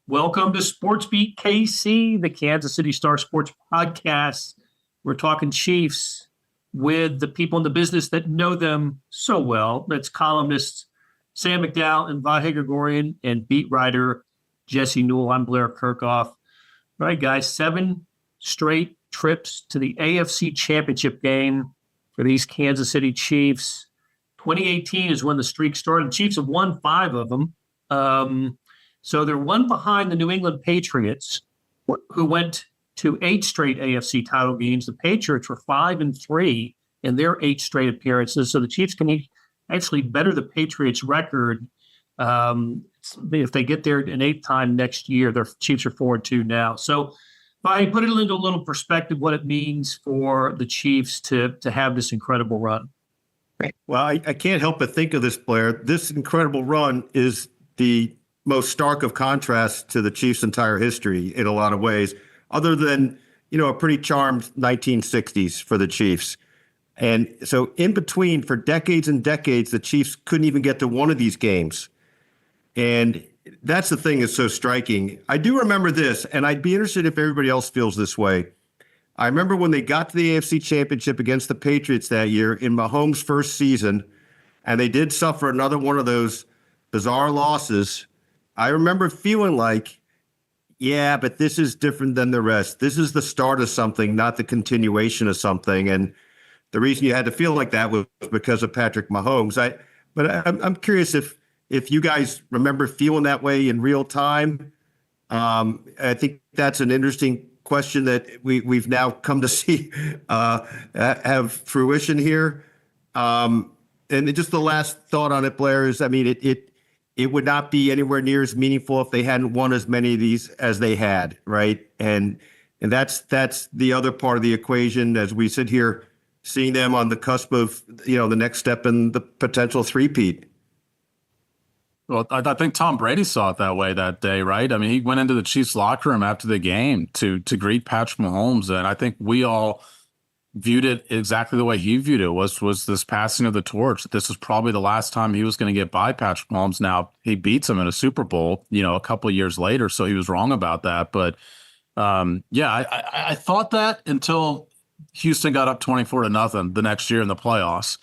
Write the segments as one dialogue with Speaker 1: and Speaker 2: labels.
Speaker 1: Welcome to SportsBeat KC, the Kansas City Star Sports podcast. We're talking Chiefs with the people in the business that know them so well. That's columnists Sam McDowell and Vahe Gregorian and beat writer Jesse Newell. I'm Blair Kirchhoff. All right, guys, 7 straight trips to the AFC Championship Game for these Kansas City Chiefs. 2018 is when the streak started. The Chiefs have won 5 of them. So they're one behind the New England Patriots, who went to 8 straight AFC title games. The Patriots were 5-3 in their 8 straight appearances. So the Chiefs can actually better the Patriots' record. If they get there an 8th time next year, their Chiefs are 4-2 now. So if I put it into a little perspective, what it means for the Chiefs to have this incredible run.
Speaker 2: Well, I can't help but think of this, Blair. This incredible run is the most stark of contrasts to the Chiefs' entire history in a lot of ways, other than, a pretty charmed 1960s for the Chiefs. And so in between, for decades and decades, the Chiefs couldn't even get to one of these games. And that's the thing that's so striking. I do remember this, and I'd be interested if everybody else feels this way. I remember when they got to the AFC Championship against the Patriots that year in Mahomes' first season, and they did suffer another one of those bizarre losses. I remember feeling like, yeah, but this is different than the rest. This is the start of something, not the continuation of something. And the reason you had to feel like that was because of Patrick Mahomes. I'm curious if you guys remember feeling that way in real time. I think that's an interesting question that we've now come to see have fruition here. And just the last thought on it, Blair, is, it would not be anywhere near as meaningful if they hadn't won as many of these as they had, right? And that's the other part of the equation as we sit here seeing them on the cusp of, the next step in the potential three-peat.
Speaker 3: Well, I think Tom Brady saw it that way that day, right? He went into the Chiefs locker room after the game to greet Patrick Mahomes, and I think we all viewed it exactly the way he viewed it, was this passing of the torch. This was probably the last time he was going to get by Patrick Mahomes. Now, he beats him in a Super Bowl, a couple of years later, so he was wrong about that. But, I thought that until Houston got up 24-0 the next year in the playoffs,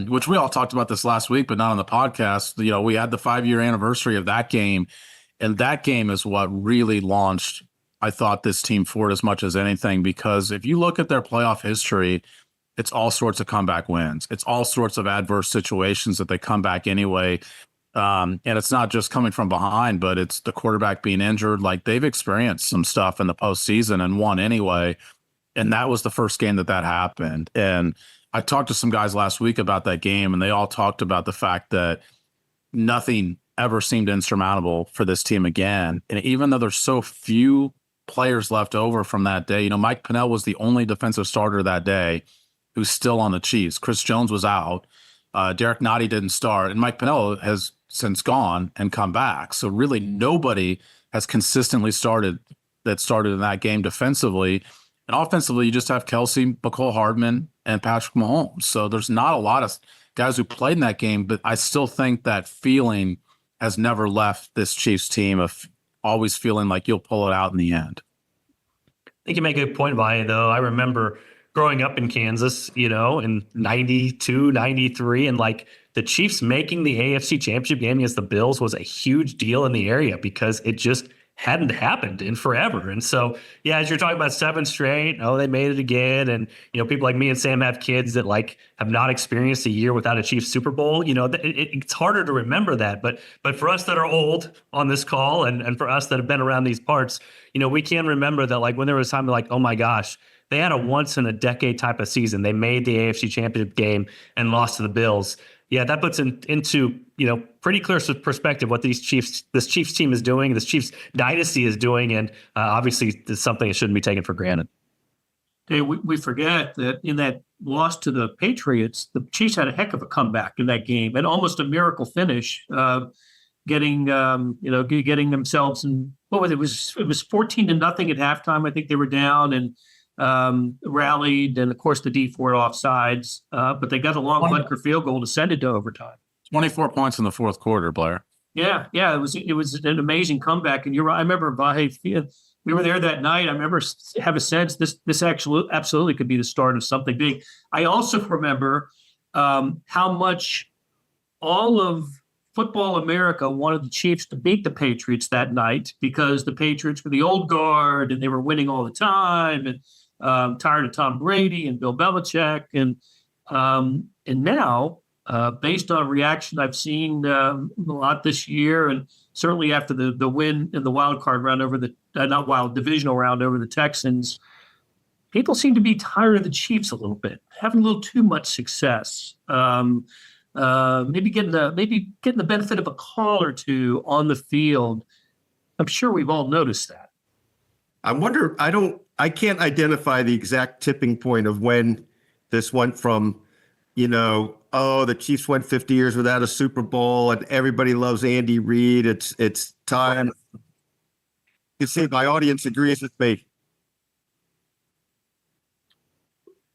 Speaker 3: which we all talked about this last week, but not on the podcast. We had the 5-year anniversary of that game, and that game is what really launched, I thought, this team forward as much as anything, because if you look at their playoff history, it's all sorts of comeback wins. It's all sorts of adverse situations that they come back anyway. And it's not just coming from behind, but it's the quarterback being injured. Like, they've experienced some stuff in the postseason and won anyway. And that was the first game that happened. And I talked to some guys last week about that game, and they all talked about the fact that nothing ever seemed insurmountable for this team again. And even though there's so few players left over from that day, Mike Pennell was the only defensive starter that day who's still on the Chiefs. Chris Jones was out. Derek Nottie didn't start, and Mike Pennell has since gone and come back. So really nobody has consistently started in that game defensively. And offensively, you just have Kelce, McCole Hardman, and Patrick Mahomes. So there's not a lot of guys who played in that game, but I still think that feeling has never left this Chiefs team of always feeling like you'll pull it out in the end.
Speaker 4: I think you make a good point, Vahe, though. I remember growing up in Kansas, in 92, 93, and the Chiefs making the AFC Championship game against the Bills was a huge deal in the area because it just hadn't happened in forever. And so, yeah, as you're talking about 7 straight, they made it again. And, people like me and Sam have kids that have not experienced a year without a Chiefs Super Bowl. It's harder to remember that. But for us that are old on this call and for us that have been around these parts, we can remember that when there was time oh my gosh, they had a once in a decade type of season. They made the AFC Championship game and lost to the Bills. Yeah, that puts into pretty clear perspective what this Chiefs team is doing, this Chiefs dynasty is doing, and obviously it's something that shouldn't be taken for granted.
Speaker 1: Hey, we forget that in that loss to the Patriots, the Chiefs had a heck of a comeback in that game and almost a miracle finish, getting themselves in. What was it? It was 14-0 at halftime. I think they were down and rallied, and of course the D4 offsides, but they got a long Butker field goal to send it to overtime.
Speaker 3: 24 points in the fourth quarter, Blair.
Speaker 1: Yeah, yeah, it was an amazing comeback, and you're right. I remember Vahe. We were there that night. I remember have a sense this actually absolutely could be the start of something big. I also remember how much all of football America wanted the Chiefs to beat the Patriots that night because the Patriots were the old guard and they were winning all the time, and tired of Tom Brady and Bill Belichick, and now. Based on reaction I've seen a lot this year, and certainly after the win in the wild card round over the not wild divisional round over the Texans, people seem to be tired of the Chiefs a little bit, having a little too much success. Maybe getting the benefit of a call or two on the field. I'm sure we've all noticed that.
Speaker 2: I wonder. I can't identify the exact tipping point of when this went from, the Chiefs went 50 years without a Super Bowl and everybody loves Andy Reid. It's time. You can see my audience agrees with me.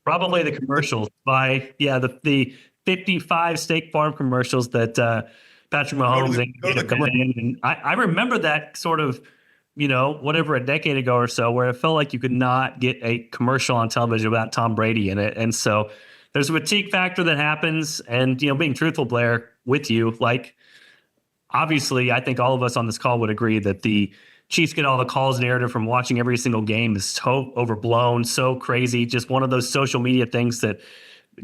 Speaker 4: Probably the commercials the 55 State Farm commercials that Patrick Mahomes and I remember that sort of, whatever, a decade ago or so, where it felt like you could not get a commercial on television without Tom Brady in it. And so there's a fatigue factor that happens. And, being truthful, Blair, with you, like, obviously, I think all of us on this call would agree that the Chiefs get all the calls narrative from watching every single game is so overblown, so crazy, just one of those social media things that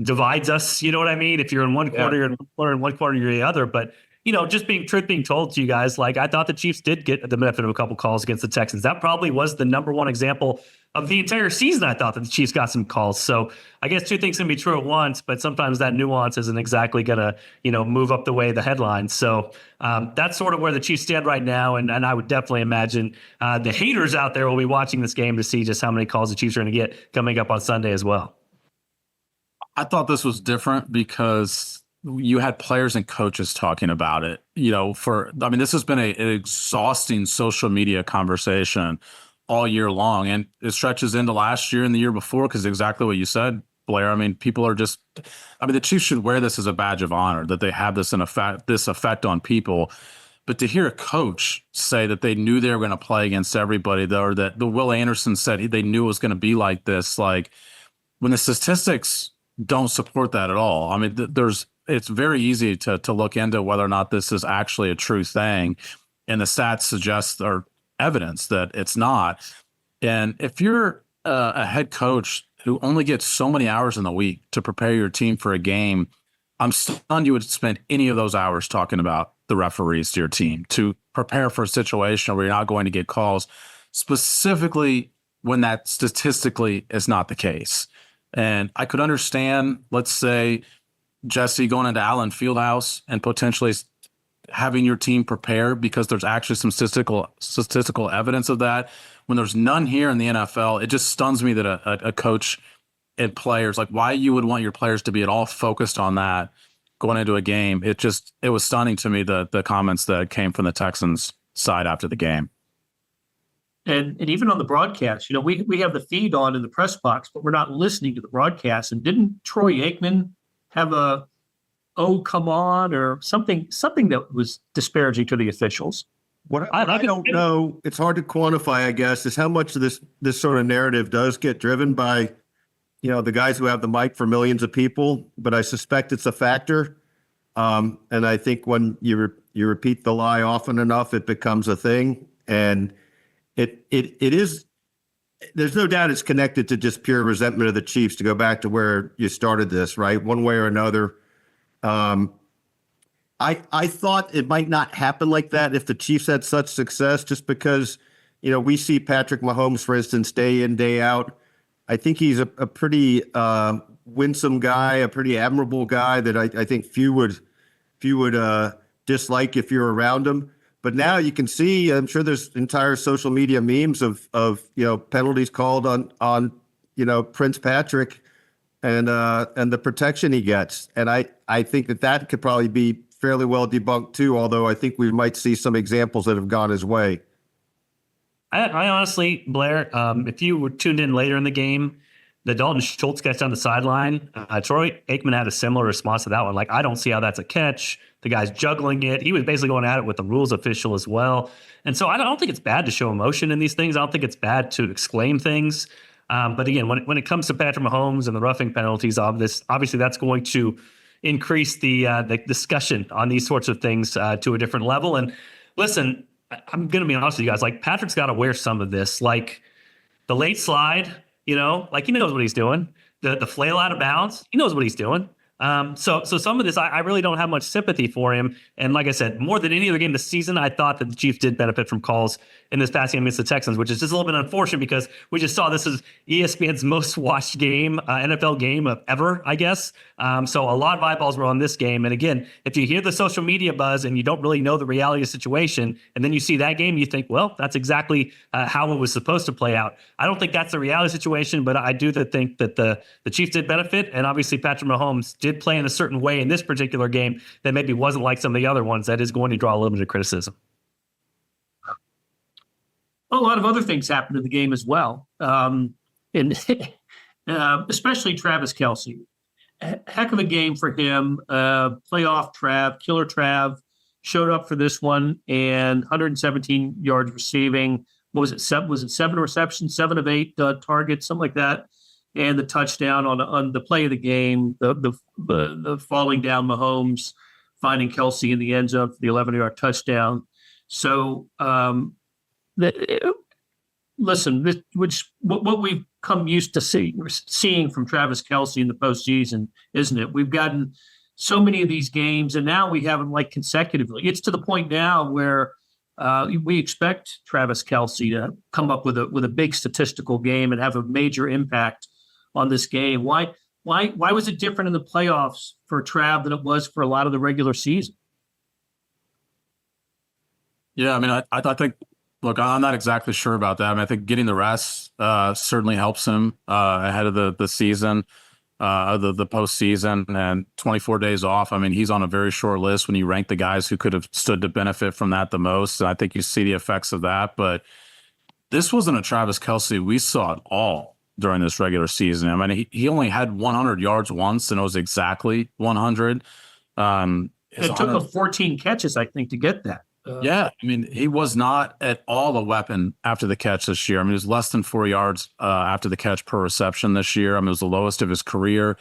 Speaker 4: divides us. You know what I mean? If you're in one quarter, you're in one quarter, in one quarter, you're the other. But, just being told to you guys, like, I thought the Chiefs did get the benefit of a couple calls against the Texans. That probably was the number one example of the entire season. I thought that the Chiefs got some calls. So I guess two things can be true at once, but sometimes that nuance isn't exactly going to, move up the way of the headlines. So that's sort of where the Chiefs stand right now. And I would definitely imagine the haters out there will be watching this game to see just how many calls the Chiefs are going to get coming up on Sunday as well.
Speaker 3: I thought this was different because you had players and coaches talking about it. This has been an exhausting social media conversation all year long, and it stretches into last year and the year before, because exactly what you said, Blair. People are just, the Chiefs should wear this as a badge of honor that they have this effect on people. But to hear a coach say that they knew they were going to play against everybody, or that the Will Anderson said they knew it was going to be like this, like, when the statistics don't support that at all. It's very easy to look into whether or not this is actually a true thing, and the stats suggest or evidence that it's not. And if you're a head coach who only gets so many hours in the week to prepare your team for a game, I'm stunned you would spend any of those hours talking about the referees to your team to prepare for a situation where you're not going to get calls, specifically when that statistically is not the case. And I could understand, let's say, Jesse, going into Allen Fieldhouse and potentially having your team prepare because there's actually some statistical evidence of that. When there's none here in the NFL, it just stuns me that a coach and players, like, why you would want your players to be at all focused on that going into a game. It was stunning to me, the comments that came from the Texans side after the game.
Speaker 1: And even on the broadcast, we have the feed on in the press box, but we're not listening to the broadcast. And didn't Troy Aikman have a come on or something that was disparaging to the officials?
Speaker 2: What I don't know, it's hard to quantify, I guess, is how much of this sort of narrative does get driven by, the guys who have the mic for millions of people. But I suspect it's a factor. And I think when you repeat the lie often enough, it becomes a thing. And it is. There's no doubt it's connected to just pure resentment of the Chiefs, to go back to where you started this, right? One way or another. I thought it might not happen like that if the Chiefs had such success, just because, we see Patrick Mahomes, for instance, day in, day out. I think he's a pretty winsome guy, a pretty admirable guy that I think few would dislike if you're around him. But now you can see, I'm sure there's entire social media memes of penalties called on Prince Patrick and the protection he gets. And I think that could probably be fairly well debunked too, although I think we might see some examples that have gone his way.
Speaker 4: I honestly, Blair, if you were tuned in later in the game, the Dalton Schultz catch down the sideline, Troy Aikman had a similar response to that one. Like, I don't see how that's a catch. The guy's juggling it. He was basically going at it with the rules official as well. And so I don't think it's bad to show emotion in these things. I don't think it's bad to exclaim things. But again, when it comes to Patrick Mahomes and the roughing penalties, obviously that's going to increase the discussion on these sorts of things to a different level. And listen, I'm going to be honest with you guys. Like, Patrick's got to wear some of this. Like, the late slide, like, he knows what he's doing. The flail out of bounds, he knows what he's doing. So some of this, I really don't have much sympathy for him. And like I said, more than any other game this season, I thought that the Chiefs did benefit from calls in this past game against the Texans, which is just a little bit unfortunate because we just saw this is ESPN's most watched game, NFL game of ever, I guess. So a lot of eyeballs were on this game. And again, if you hear the social media buzz and you don't really know the reality of the situation, and then you see that game, you think, well, that's exactly how it was supposed to play out. I don't think that's the reality situation, but I do think that the Chiefs did benefit. And obviously Patrick Mahomes did play in a certain way in this particular game that maybe wasn't like some of the other ones that is going to draw a little bit of criticism.
Speaker 1: A lot of other things happened in the game as well. And especially Travis Kelce. Heck of a game for him. Playoff Trav, killer Trav, showed up for this one and 117 yards receiving. What was it? Seven receptions, 7 of 8 targets, something like that. And the touchdown on the play of the game, the falling down Mahomes, finding Kelce in the end zone for the 11-yard touchdown. So, listen, what we've come used to seeing from Travis Kelce in the postseason, isn't it? We've gotten so many of these games, and now we have them like consecutively. It's to the point now where we expect Travis Kelce to come up with a big statistical game and have a major impact on this game. Why was it different in the playoffs for Trav than it was for a lot of the regular season?
Speaker 3: Yeah, I mean, I think, look, I'm not exactly sure about that. I mean, I think getting the rest certainly helps him ahead of the season, the postseason, and 24 days off. I mean, he's on a very short list when you rank the guys who could have stood to benefit from that the most. And I think you see the effects of that. But this wasn't a Travis Kelce we saw at all during this regular season. I mean, he only had 100 yards once, and it was exactly 100.
Speaker 1: It took him 14 catches, I think, to get that.
Speaker 3: Yeah, I mean, he was not at all a weapon after the catch this year. I mean, he was less than 4 yards after the catch per reception this year. I mean, it was the lowest of his career.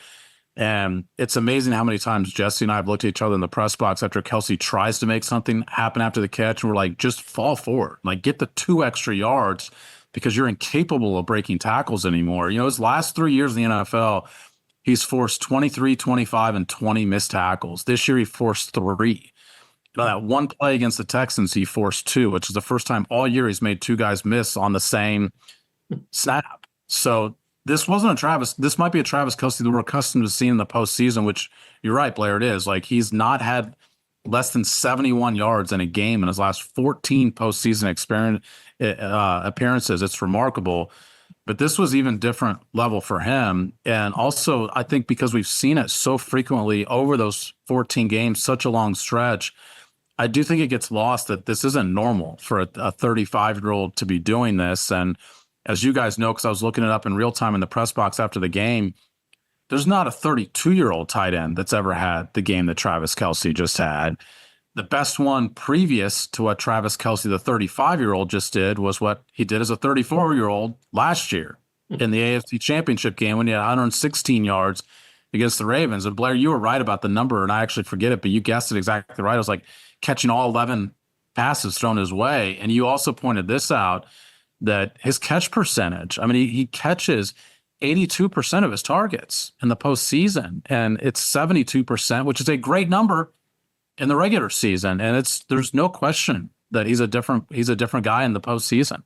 Speaker 3: And it's amazing how many times Jesse and I have looked at each other in the press box after Kelce tries to make something happen after the catch, and we're like, just fall forward. Like, get the 2 extra yards because you're incapable of breaking tackles anymore. His last 3 years in the NFL, he's forced 23, 25, and 20 missed tackles. This year, he forced 3. That one play against the Texans, he forced 2, which is the first time all year he's made 2 guys miss on the same snap. So this wasn't a Travis. This might be a Travis Kelce that we're accustomed to seeing in the postseason, which you're right, Blair, it is. Like, he's not had less than 71 yards in a game in his last 14 postseason appearances. It's remarkable. But this was even different level for him. And also, I think because we've seen it so frequently over those 14 games, such a long stretch, I do think it gets lost that this isn't normal for a 35-year-old to be doing this. And as you guys know, because I was looking it up in real time in the press box after the game, there's not a 32-year-old tight end that's ever had the game that Travis Kelce just had. The best one previous to what Travis Kelce, the 35-year-old, just did was what he did as a 34-year-old last year in the AFC Championship game when he had 116 yards against the Ravens. And Blair, you were right about the number, and I actually forget it, but you guessed it exactly right. It was like catching all 11 passes thrown his way. And you also pointed this out, that his catch percentage, I mean, he catches 82% of his targets in the postseason, and it's 72%, which is a great number in the regular season. And there's no question that he's a different guy in the postseason.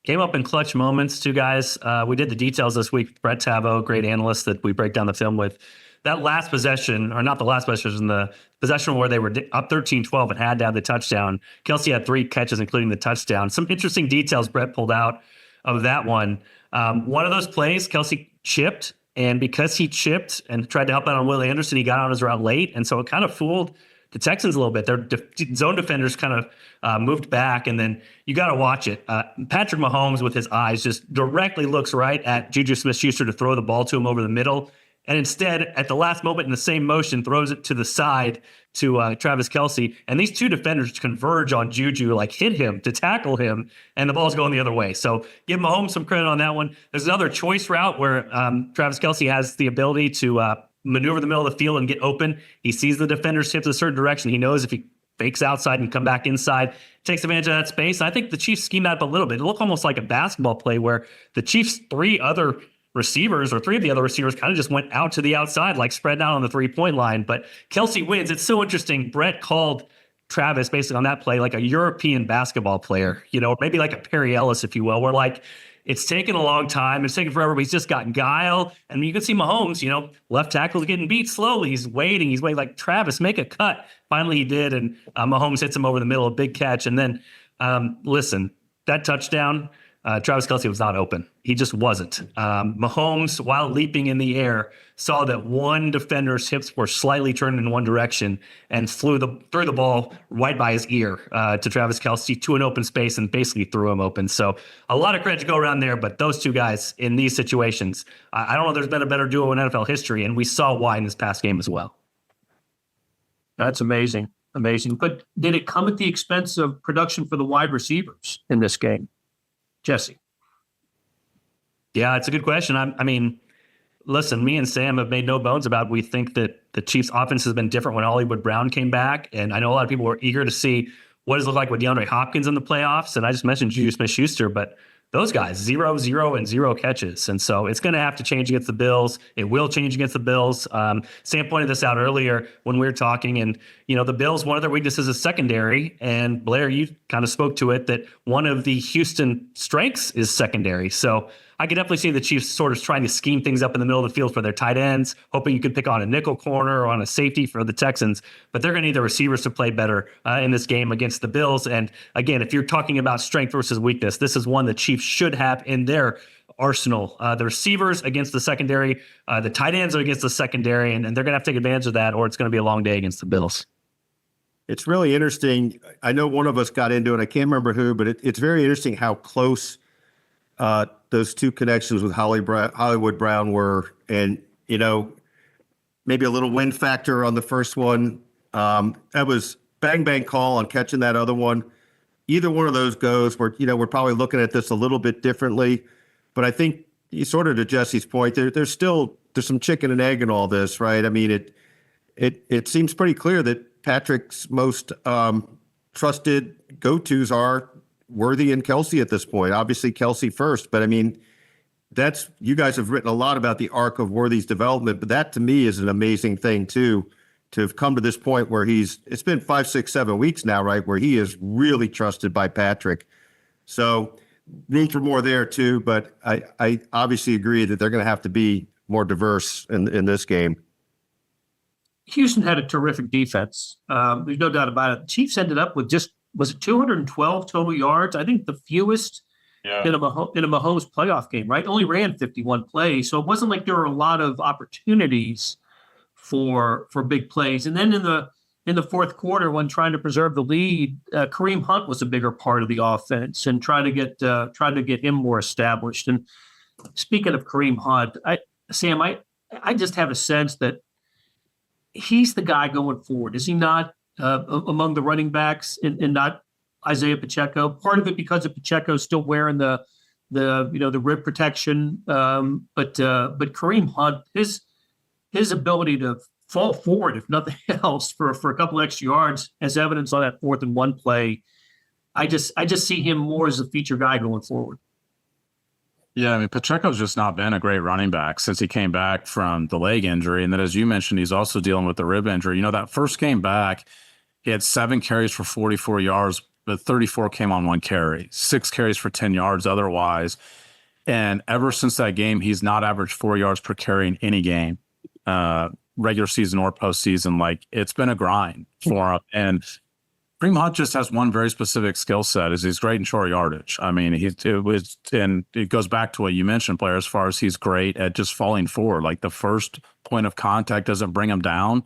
Speaker 4: Came up in clutch moments, too, guys. We did the details this week. Brett Tavo, great analyst that we break down the film with. That last possession, or not the last possession, the possession where they were up 13-12 and had to have the touchdown. Kelce had 3 catches, including the touchdown. Some interesting details Brett pulled out of that one. One of those plays, Kelce chipped, and because he chipped and tried to help out on Willie Anderson, he got on his route late, and so it kind of fooled the Texans a little bit. Their zone defenders kind of moved back, and then you got to watch it. Patrick Mahomes with his eyes just directly looks right at Juju Smith-Schuster to throw the ball to him over the middle. And instead, at the last moment in the same motion, throws it to the side to Travis Kelce. And these two defenders converge on Juju, like hit him to tackle him, and the ball's going the other way. So give Mahomes some credit on that one. There's another choice route where Travis Kelce has the ability to maneuver the middle of the field and get open. He sees the defender's hips a certain direction. He knows if he fakes outside and come back inside, takes advantage of that space. I think the Chiefs schemed that up a little bit. It looked almost like a basketball play where the Chiefs' three of the other receivers kind of just went out to the outside, like spread out on the 3-point line. But Kelce wins. It's so interesting. Brett called Travis basically on that play like a European basketball player, maybe like a Perry Ellis, if you will, where like it's taken a long time. It's taken forever, but he's just got guile. And you can see Mahomes, left tackle is getting beat slowly. He's waiting like, Travis, make a cut. Finally, he did. And Mahomes hits him over the middle, a big catch. And then, listen, that touchdown, Travis Kelce was not open. He just wasn't. Mahomes, while leaping in the air, saw that one defender's hips were slightly turned in one direction and threw the ball right by his ear to Travis Kelce to an open space and basically threw him open. So a lot of credit to go around there, but those two guys in these situations, I don't know if there's been a better duo in NFL history, and we saw why in this past game as well.
Speaker 1: That's amazing. Amazing. But did it come at the expense of production for the wide receivers in this game? Jesse.
Speaker 4: Yeah, it's a good question. I mean, listen, me and Sam have made no bones about we think that the Chiefs' offense has been different when Hollywood Brown came back. And I know a lot of people were eager to see what does it look like with DeAndre Hopkins in the playoffs. And I just mentioned Juju Smith-Schuster, but those guys, 0, 0, and 0 catches. And so it's going to have to change against the Bills. It will change against the Bills. Sam pointed this out earlier when we were talking. And, the Bills, one of their weaknesses is secondary. And Blair, you kind of spoke to it, that one of the Houston strengths is secondary. So I could definitely see the Chiefs sort of trying to scheme things up in the middle of the field for their tight ends, hoping you could pick on a nickel corner or on a safety for the Texans. But they're going to need the receivers to play better in this game against the Bills. And again, if you're talking about strength versus weakness, this is one the Chiefs should have in their arsenal. The receivers against the secondary, the tight ends are against the secondary, and they're going to have to take advantage of that, or it's going to be a long day against the Bills.
Speaker 2: It's really interesting. I know one of us got into it. I can't remember who, but it's very interesting how close those two connections with Hollywood Brown were. And, maybe a little win factor on the first one. That was bang, bang call on catching that other one. Either one of those goes, we're probably looking at this a little bit differently. But I think, sort of to Jesse's point, there's some chicken and egg in all this, right? I mean, it seems pretty clear that Patrick's most trusted go-tos are Worthy and Kelce at this point. Obviously, Kelce first, but I mean, you guys have written a lot about the arc of Worthy's development, but that to me is an amazing thing too, to have come to this point where it's been 5, 6, 7 weeks now, right, where he is really trusted by Patrick. So room for more there too, but I obviously agree that they're going to have to be more diverse in this game.
Speaker 1: Houston had a terrific defense. There's no doubt about it. The Chiefs ended up with was it 212 total yards? I think the fewest in a Mahomes playoff game, right? Only ran 51 plays. So it wasn't like there were a lot of opportunities for big plays. And then in the fourth quarter, when trying to preserve the lead, Kareem Hunt was a bigger part of the offense and trying to get him more established. And speaking of Kareem Hunt, Sam, I just have a sense that he's the guy going forward. Is he not among the running backs and not Isaiah Pacheco? Part of it because of Pacheco still wearing the rib protection. But Kareem Hunt, his ability to fall forward, if nothing else, for a couple extra yards, as evidence on that 4th and 1 play. I just see him more as a feature guy going forward.
Speaker 3: Yeah, I mean, Pacheco's just not been a great running back since he came back from the leg injury. And then, as you mentioned, he's also dealing with the rib injury. That first game back, he had 7 carries for 44 yards, but 34 came on 1 carry, 6 carries for 10 yards otherwise. And ever since that game, he's not averaged 4 yards per carry in any game, regular season or postseason. Like, it's been a grind for him. And Kareem Hunt just has one very specific skill set, is he's great in short yardage. I mean, and it goes back to what you mentioned, Blair, as far as he's great at just falling forward. Like, the first point of contact doesn't bring him down.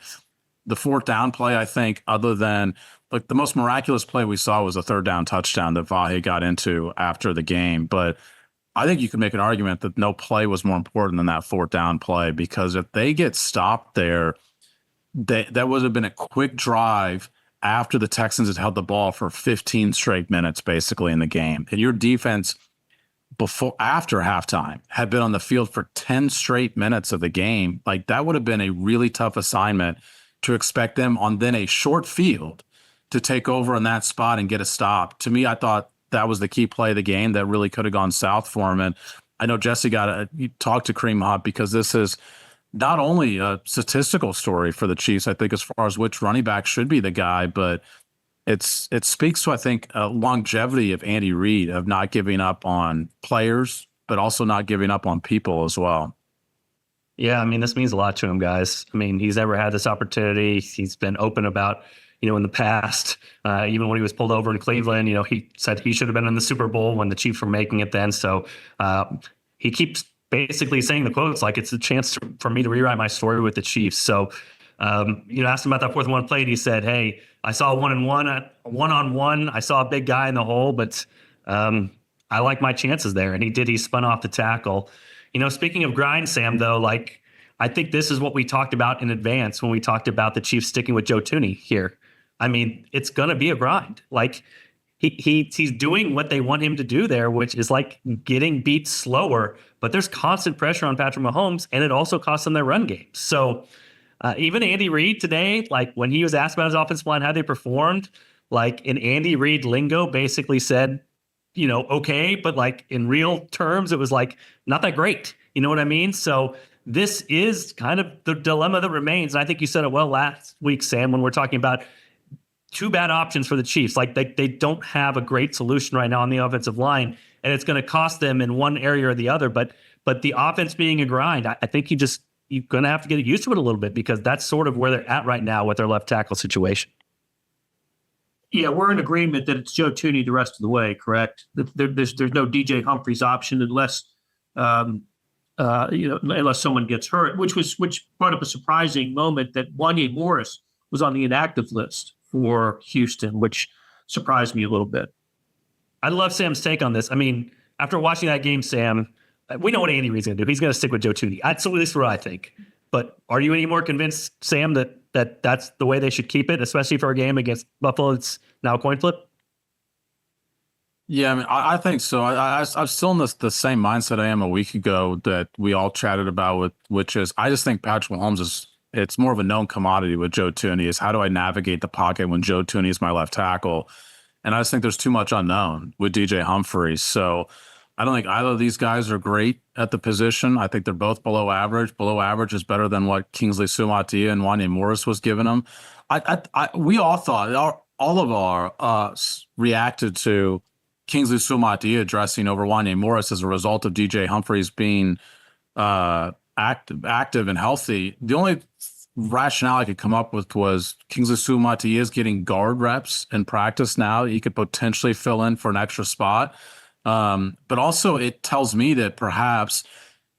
Speaker 3: the fourth down play, I think, other than like the most miraculous play we saw was a third down touchdown that Vahe got into after the game. But I think you could make an argument that no play was more important than that fourth down play, because if they get stopped there, that would have been a quick drive after the Texans had held the ball for 15 straight minutes basically in the game. And your defense after halftime had been on the field for 10 straight minutes of the game. Like, that would have been a really tough assignment to expect them on then a short field to take over in that spot and get a stop. To me, I thought that was the key play of the game that really could have gone south for him. And I know Jesse you talked to Kareem Hunt, because this is not only a statistical story for the Chiefs, I think, as far as which running back should be the guy, but it speaks to, I think, a longevity of Andy Reid, of not giving up on players, but also not giving up on people as well.
Speaker 4: Yeah, I mean, this means a lot to him, guys. I mean, he's never had this opportunity. He's been open about, in the past, even when he was pulled over in Cleveland, he said he should have been in the Super Bowl when the Chiefs were making it then. So he keeps basically saying the quotes like it's a chance for me to rewrite my story with the Chiefs. So, asked him about that 4th-and-1 play, and he said, "Hey, I saw a one-on-one. I saw a big guy in the hole, but I like my chances there." And he did. He spun off the tackle. Speaking of grind, Sam, though, I think this is what we talked about in advance when we talked about the Chiefs sticking with Joe Thuney here. I mean, it's going to be a grind. He's doing what they want him to do there, which is getting beat slower, but there's constant pressure on Patrick Mahomes, and it also costs them their run game. So even Andy Reid today, when he was asked about his offensive line, how they performed, in Andy Reid lingo, basically said, okay, but in real terms, it was not that great. You know what I mean? So this is kind of the dilemma that remains. And I think you said it well last week, Sam, when we're talking about two bad options for the Chiefs. They don't have a great solution right now on the offensive line, and it's going to cost them in one area or the other. But the offense being a grind, I think you're going to have to get used to it a little bit, because that's sort of where they're at right now with their left tackle situation.
Speaker 1: Yeah, we're in agreement that it's Joe Thuney the rest of the way, correct? There's no DJ Humphries option unless someone gets hurt, which brought up a surprising moment that Wanye Morris was on the inactive list for Houston, which surprised me a little bit.
Speaker 4: I love Sam's take on this. I mean, after watching that game, Sam, we know what Andy Reid's going to do. He's going to stick with Joe Thuney. That's at least what I think. But are you any more convinced, Sam, that that's the way they should keep it, especially for a game against Buffalo? It's now a coin flip.
Speaker 3: Yeah, I mean, I think so. I'm still in the same mindset I am a week ago that we all chatted about, which is I just think Patrick Mahomes it's more of a known commodity with Joe Thuney, is how do I navigate the pocket when Joe Thuney is my left tackle? And I just think there's too much unknown with DJ Humphries. So I don't think either of these guys are great at the position. I think they're both below average. Below average is better than what Kingsley Sumatia and Wanye Morris was giving them. We all thought, all of our reacted to Kingsley Sumatia addressing over Wanye Morris as a result of DJ Humphries being active and healthy. The only rationale I could come up with was Kingsley Sumatia is getting guard reps in practice now. He could potentially fill in for an extra spot. But also it tells me that perhaps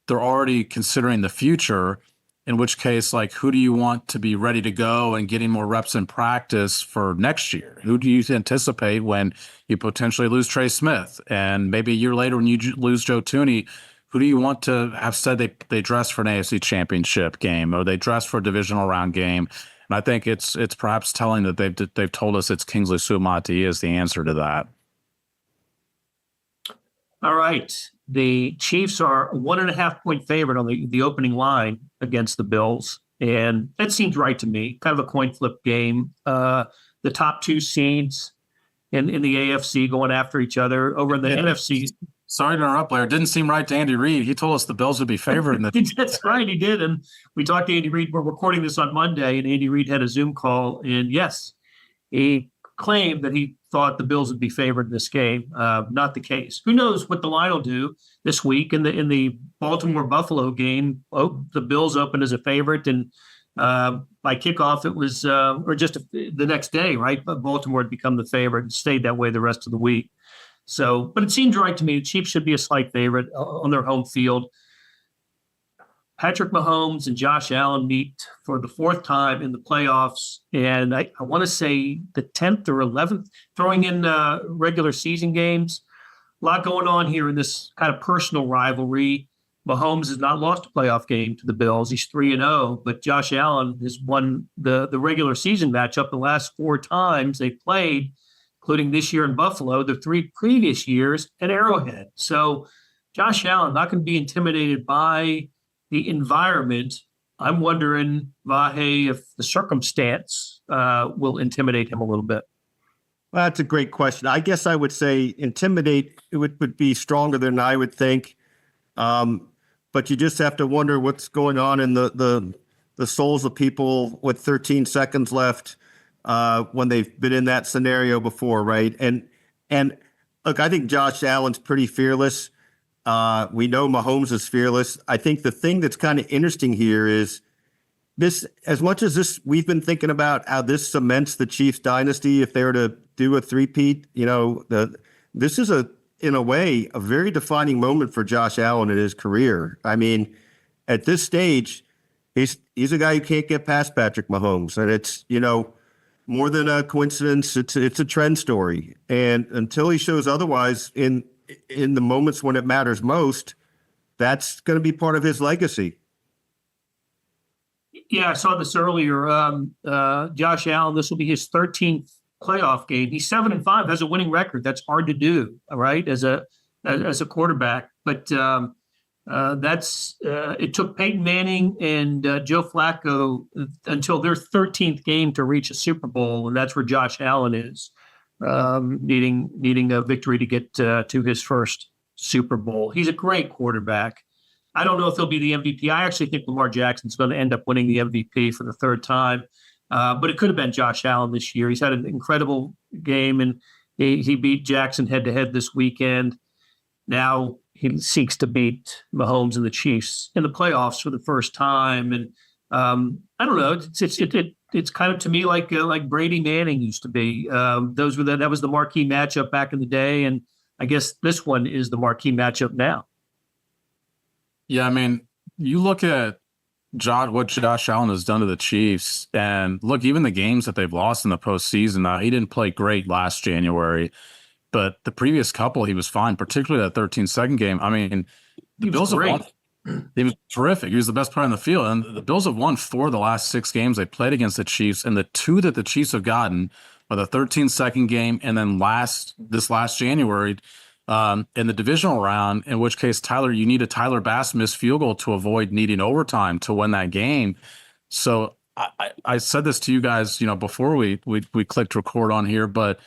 Speaker 3: they're already considering the future, in which case, who do you want to be ready to go and getting more reps in practice for next year? Who do you anticipate when you potentially lose Trey Smith? And maybe a year later when you lose Joe Thuney, who do you want to have said they dress for an AFC Championship game, or they dress for a divisional round game? And I think it's perhaps telling that they've told us it's Kingsley Sumatia is the answer to that.
Speaker 1: All right. The Chiefs are a 1.5-point favorite on the opening line against the Bills. And that seems right to me. Kind of a coin flip game. The top two seeds in the AFC going after each other. Over in the NFC.
Speaker 3: Sorry to interrupt, Blair. It didn't seem right to Andy Reid. He told us the Bills would be favored in the
Speaker 1: That's right, he did. And we talked to Andy Reid. We're recording this on Monday, and Andy Reid had a Zoom call. And yes, he claimed that he thought the Bills would be favored in this game. Not the case. Who knows what the line will do this week in the Baltimore-Buffalo game. The Bills opened as a favorite, and by kickoff it was the next day, right? But Baltimore had become the favorite and stayed that way the rest of the week. So, but it seems right to me. The Chiefs should be a slight favorite on their home field. Patrick Mahomes and Josh Allen meet for the fourth time in the playoffs. And I want to say the 10th or 11th, throwing in regular season games. A lot going on here in this kind of personal rivalry. Mahomes has not lost a playoff game to the Bills. He's 3-0, but Josh Allen has won the regular season matchup the last 4 times they played, including this year in Buffalo, the 3 previous years at Arrowhead. So Josh Allen not going to be intimidated by the environment. I'm wondering, Vahe, if the circumstance will intimidate him a little bit.
Speaker 2: Well, that's a great question. I guess I would say intimidate would be stronger than I would think. But you just have to wonder what's going on in the souls of people with 13 seconds left when they've been in that scenario before, right? And look, I think Josh Allen's pretty fearless. We know Mahomes is fearless. I think the thing that's kind of interesting here is this, as much as this, we've been thinking about how this cements the Chiefs dynasty if they were to do a three-peat, this is in a way, a very defining moment for Josh Allen in his career. I mean, at this stage, he's a guy who can't get past Patrick Mahomes. And it's, more than a coincidence, it's a trend story. And until he shows otherwise in the moments when it matters most, that's going to be part of his legacy.
Speaker 1: Yeah, I saw this earlier. Josh Allen, this will be his 13th playoff game. He's 7-5, has a winning record. That's hard to do, right, as a quarterback. But it took Peyton Manning and Joe Flacco until their 13th game to reach a Super Bowl, and that's where Josh Allen is, needing a victory to get to his first Super Bowl. He's a great quarterback. I don't know if he'll be the MVP. I actually think Lamar Jackson's going to end up winning the MVP for the third time. But it could have been Josh Allen this year. He's had an incredible game, and he beat Jackson head-to-head this weekend. Now he seeks to beat Mahomes and the Chiefs in the playoffs for the first time. And I don't know. It's kind of, to me, like Brady Manning used to be. That was the marquee matchup back in the day, and I guess this one is the marquee matchup now.
Speaker 3: Yeah, I mean, you look at what Josh Allen has done to the Chiefs, and look, even the games that they've lost in the postseason, he didn't play great last January, but the previous couple, he was fine, particularly that 13-second game. I mean, the Bills have won. He was terrific. He was the best player on the field, and the Bills have won 4 of the last 6 games they played against the Chiefs, and the 2 that the Chiefs have gotten are the 13-second game and then this last January in the divisional round, in which case, you need a Tyler Bass missed field goal to avoid needing overtime to win that game. So I said this to you guys, before we clicked record on here, but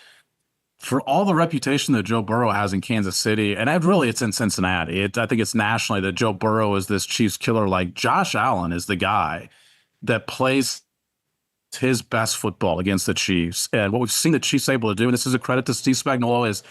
Speaker 3: for all the reputation that Joe Burrow has in Kansas City, and it's in Cincinnati, I think it's nationally that Joe Burrow is this Chiefs killer. Like, Josh Allen is the guy that plays his best football against the Chiefs. And what we've seen the Chiefs able to do, and this is a credit to Steve Spagnuolo, is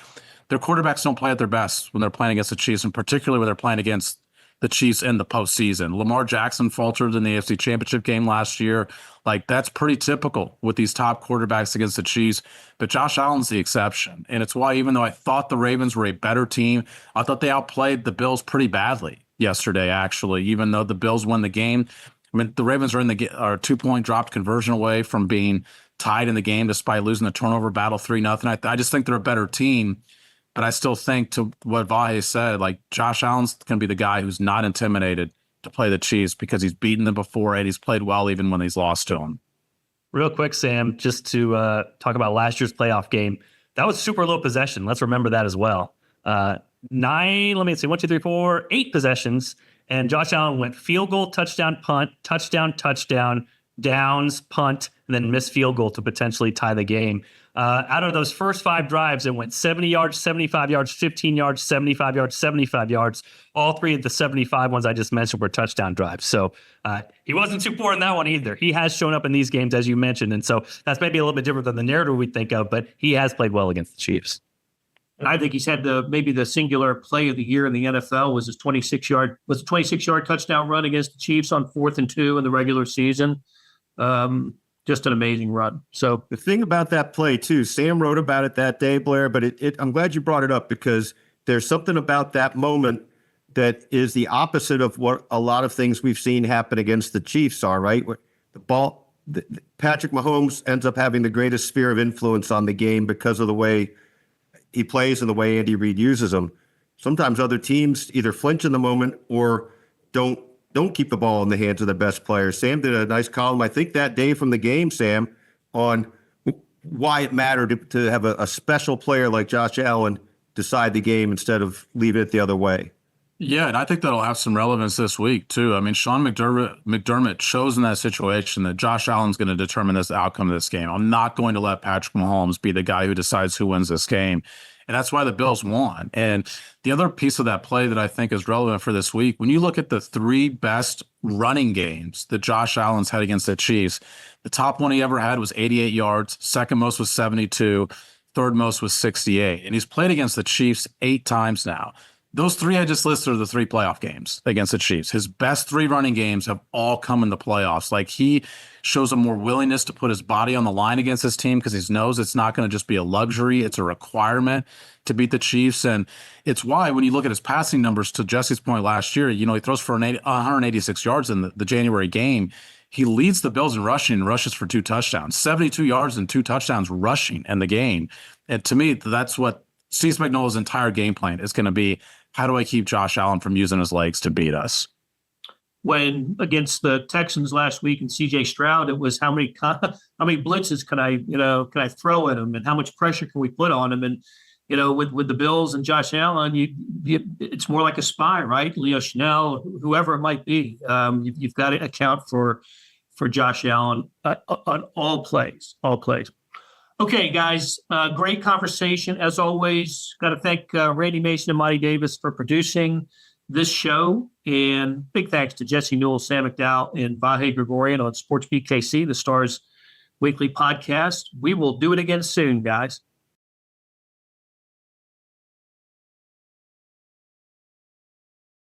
Speaker 3: their quarterbacks don't play at their best when they're playing against the Chiefs, and particularly when they're playing against the Chiefs in the postseason. Lamar Jackson faltered in the AFC Championship game last year. Like, that's pretty typical with these top quarterbacks against the Chiefs. But Josh Allen's the exception. And it's why, even though I thought the Ravens were a better team, I thought they outplayed the Bills pretty badly yesterday, actually, even though the Bills won the game. I mean, the Ravens are a 2-point dropped conversion away from being tied in the game despite losing the turnover battle 3-0. I just think they're a better team. But I still think, to what Vahe said, like, Josh Allen's going to be the guy who's not intimidated to play the Chiefs because he's beaten them before and he's played well even when he's lost to them.
Speaker 4: Real quick, Sam, just to talk about last year's playoff game. That was super low possession. Let's remember that as well. 8 possessions. And Josh Allen went field goal, touchdown, punt, touchdown, downs, punt, and then missed field goal to potentially tie the game. Out of those first 5 drives, it went 70 yards, 75 yards, 15 yards, 75 yards, 75 yards. All 3 of the 75 ones I just mentioned were touchdown drives. So he wasn't too poor in that one either. He has shown up in these games, as you mentioned. And so that's maybe a little bit different than the narrative we think of, but he has played well against the Chiefs.
Speaker 1: And I think he's had maybe the singular play of the year in the NFL was his 26-yard touchdown run against the Chiefs on 4th and 2 in the regular season. Just an amazing run. So
Speaker 2: the thing about that play too, Sam wrote about it that day, Blair, but I'm glad you brought it up because there's something about that moment that is the opposite of what a lot of things we've seen happen against the Chiefs are, right? Where Patrick Mahomes ends up having the greatest sphere of influence on the game because of the way he plays and the way Andy Reid uses him. Sometimes other teams either flinch in the moment or don't keep the ball in the hands of the best players. Sam did a nice column, I think, that day from the game, Sam, on why it mattered to have a special player like Josh Allen decide the game instead of leave it the other way.
Speaker 3: Yeah, and I think that'll have some relevance this week, too. I mean, Sean McDermott shows in that situation that Josh Allen's going to determine this outcome of this game. I'm not going to let Patrick Mahomes be the guy who decides who wins this game. And that's why the Bills won. And the other piece of that play that I think is relevant for this week, when you look at the three best running games that Josh Allen's had against the Chiefs, the top one he ever had was 88 yards, second most was 72, third most was 68. And he's played against the Chiefs 8 times now. Those three I just listed are the 3 playoff games against the Chiefs. His best 3 running games have all come in the playoffs. Like, he shows a more willingness to put his body on the line against his team because he knows it's not going to just be a luxury. It's a requirement to beat the Chiefs. And it's why when you look at his passing numbers, to Jesse's point last year, he throws for 186 yards in the January game. He leads the Bills in rushing and rushes for 2 touchdowns, 72 yards and 2 touchdowns rushing in the game. And to me, that's what Steve Spagnuolo's entire game plan is going to be. How do I keep Josh Allen from using his legs to beat us?
Speaker 1: When against the Texans last week and CJ Stroud, it was how many blitzes can I throw at him, and how much pressure can we put on him? And with the Bills and Josh Allen, it's more like a spy, right? Leo Chanel, whoever it might be. You've got to account for Josh Allen on all plays. Okay, guys, great conversation. As always, got to thank Randy Mason and Monty Davis for producing this show. And big thanks to Jesse Newell, Sam McDowell, and Vahe Gregorian on SportsBeat KC, the Stars Weekly podcast. We will do it again soon, guys.